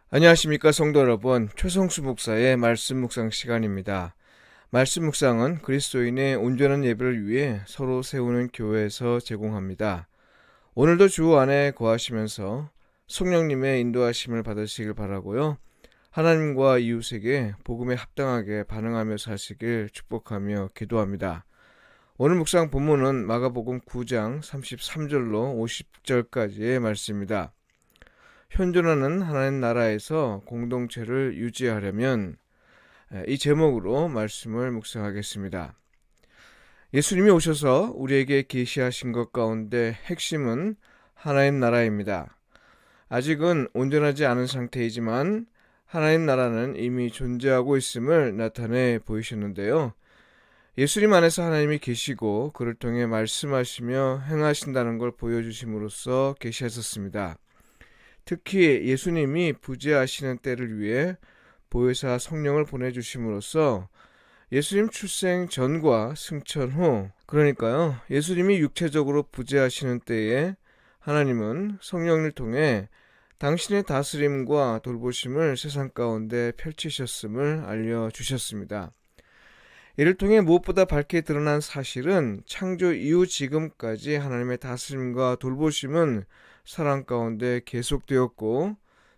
안녕하십니까 성도 여러분, 최성수 목사의 말씀 묵상 시간입니다. 말씀 묵상은 그리스도인의 온전한 예배를 위해 서로 세우는 교회에서 제공합니다. 오늘도 주 안에 거하시면서 성령님의 인도하심을 받으시길 바라고요. 하나님과 이웃에게 복음에 합당하게 반응하며 사시길 축복하며 기도합니다. 오늘 묵상 본문은 마가복음 9장 33절로 50절까지의 말씀입니다. 현존하는 하나님 나라에서 공동체를 유지하려면, 이 제목으로 말씀을 묵상하겠습니다. 예수님이 오셔서 우리에게 계시하신 것 가운데 핵심은 하나님 나라입니다. 아직은 온전하지 않은 상태이지만 하나님 나라는 이미 존재하고 있음을 나타내 보이셨는데요. 예수님 안에서 하나님이 계시고 그를 통해 말씀하시며 행하신다는 걸 보여주심으로써 계시하셨습니다. 특히 예수님이 부재하시는 때를 위해 보혜사 성령을 보내주심으로써 예수님 출생 전과 승천 후, 그러니까요, 예수님이 육체적으로 부재하시는 때에 하나님은 성령을 통해 당신의 다스림과 돌보심을 세상 가운데 펼치셨음을 알려주셨습니다. 이를 통해 무엇보다 밝게 드러난 사실은 창조 이후 지금까지 하나님의 다스림과 돌보심은 사랑 가운데 계속되었고,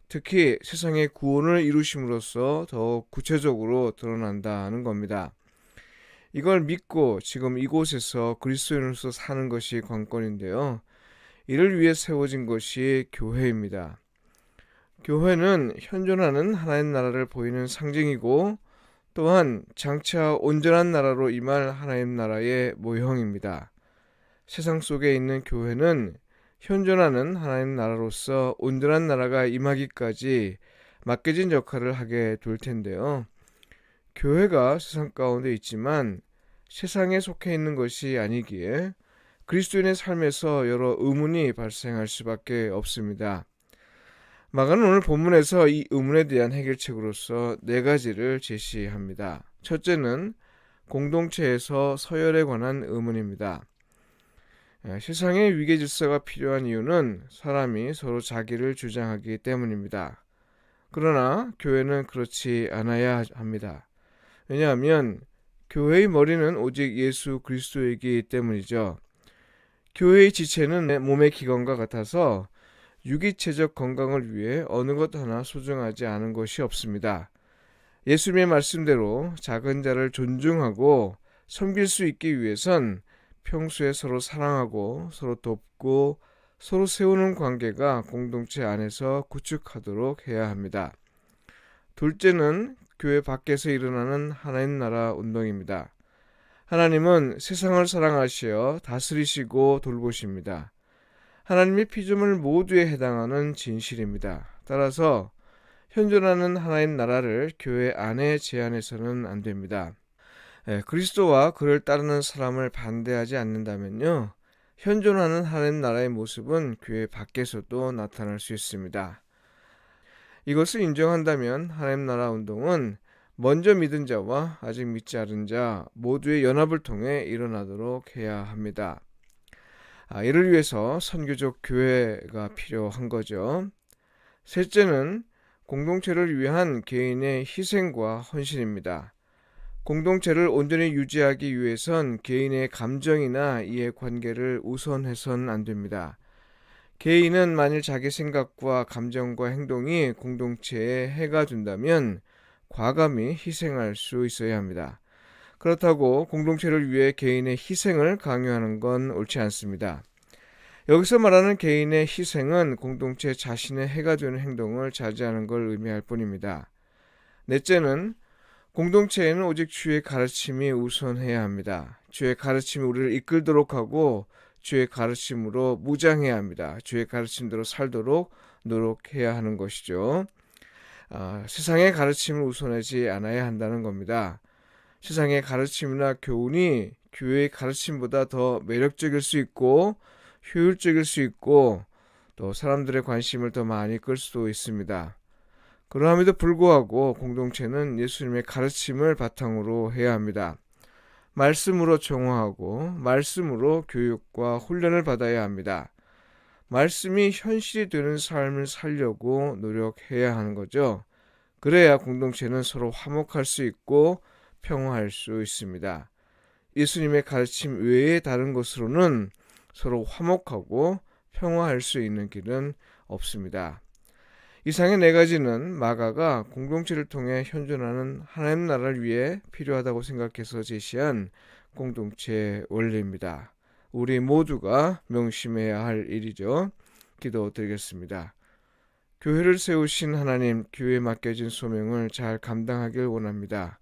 특히 세상의 구원을 이루심으로써 더욱 구체적으로 드러난다는 겁니다. 이걸 믿고 지금 이곳에서 그리스도인으로서 사는 것이 관건인데요. 이를 위해 세워진 것이 교회입니다. 교회는 현존하는 하나님 나라를 보이는 상징이고, 또한 장차 온전한 나라로 임할 하나님 나라의 모형입니다. 세상 속에 있는 교회는 현존하는 하나님 나라로서 온전한 나라가 임하기까지 맡겨진 역할을 하게 될 텐데요. 교회가 세상 가운데 있지만 세상에 속해 있는 것이 아니기에 그리스도인의 삶에서 여러 의문이 발생할 수밖에 없습니다. 마가는 오늘 본문에서 이 의문에 대한 해결책으로서 네 가지를 제시합니다. 첫째는 공동체에서 서열에 관한 의문입니다. 세상에 위계 질서가 필요한 이유는 사람이 서로 자기를 주장하기 때문입니다. 그러나 교회는 그렇지 않아야 합니다. 왜냐하면 교회의 머리는 오직 예수 그리스도이기 때문이죠. 교회의 지체는 몸의 기관과 같아서 유기체적 건강을 위해 어느 것 하나 소중하지 않은 것이 없습니다. 예수님의 말씀대로 작은 자를 존중하고 섬길 수 있기 위해선 평소에 서로 사랑하고 서로 돕고 서로 세우는 관계가 공동체 안에서 구축하도록 해야 합니다. 둘째는 교회 밖에서 일어나는 하나님 나라 운동입니다. 하나님은 세상을 사랑하시어 다스리시고 돌보십니다. 하나님의 피조물 모두에 해당하는 진실입니다. 따라서 현존하는 하나님 나라를 교회 안에 제한해서는 안 됩니다. 그리스도와 그를 따르는 사람을 반대하지 않는다면요, 현존하는 하나님 나라의 모습은 교회 밖에서도 나타날 수 있습니다. 이것을 인정한다면 하나님 나라 운동은 먼저 믿은 자와 아직 믿지 않은 자 모두의 연합을 통해 일어나도록 해야 합니다. 이를 위해서 선교적 교회가 필요한 거죠. 셋째는 공동체를 위한 개인의 희생과 헌신입니다. 공동체를 온전히 유지하기 위해선 개인의 감정이나 이해관계를 우선해서는 안 됩니다. 개인은 만일 자기 생각과 감정과 행동이 공동체에 해가 된다면 과감히 희생할 수 있어야 합니다. 그렇다고 공동체를 위해 개인의 희생을 강요하는 건 옳지 않습니다. 여기서 말하는 개인의 희생은 공동체 자신의 해가 되는 행동을 자제하는 걸 의미할 뿐입니다. 넷째는 공동체에는 오직 주의 가르침이 우선해야 합니다. 주의 가르침이 우리를 이끌도록 하고 주의 가르침으로 무장해야 합니다. 주의 가르침대로 살도록 노력해야 하는 것이죠. 세상의 가르침을 우선하지 않아야 한다는 겁니다. 세상의 가르침이나 교훈이 교회의 가르침보다 더 매력적일 수 있고 효율적일 수 있고 또 사람들의 관심을 더 많이 끌 수도 있습니다. 그러함에도 불구하고 공동체는 예수님의 가르침을 바탕으로 해야 합니다. 말씀으로 정화하고 말씀으로 교육과 훈련을 받아야 합니다. 말씀이 현실이 되는 삶을 살려고 노력해야 하는 거죠. 그래야 공동체는 서로 화목할 수 있고 평화할 수 있습니다. 예수님의 가르침 외에 다른 것으로는 서로 화목하고 평화할 수 있는 길은 없습니다. 이상의 네 가지는 마가가 공동체를 통해 현존하는 하나님 나라를 위해 필요하다고 생각해서 제시한 공동체 원리입니다. 우리 모두가 명심해야 할 일이죠. 기도드리겠습니다. 교회를 세우신 하나님, 교회에 맡겨진 소명을 잘 감당하길 원합니다.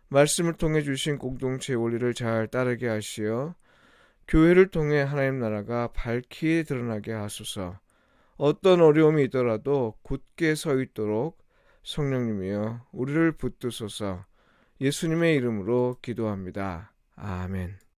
말씀을 통해 주신 공동체 원리를 잘 따르게 하시어 교회를 통해 하나님 나라가 밝히 드러나게 하소서. 어떤 어려움이 있더라도 굳게 서 있도록 성령님이여 우리를 붙드소서. 예수님의 이름으로 기도합니다. 아멘.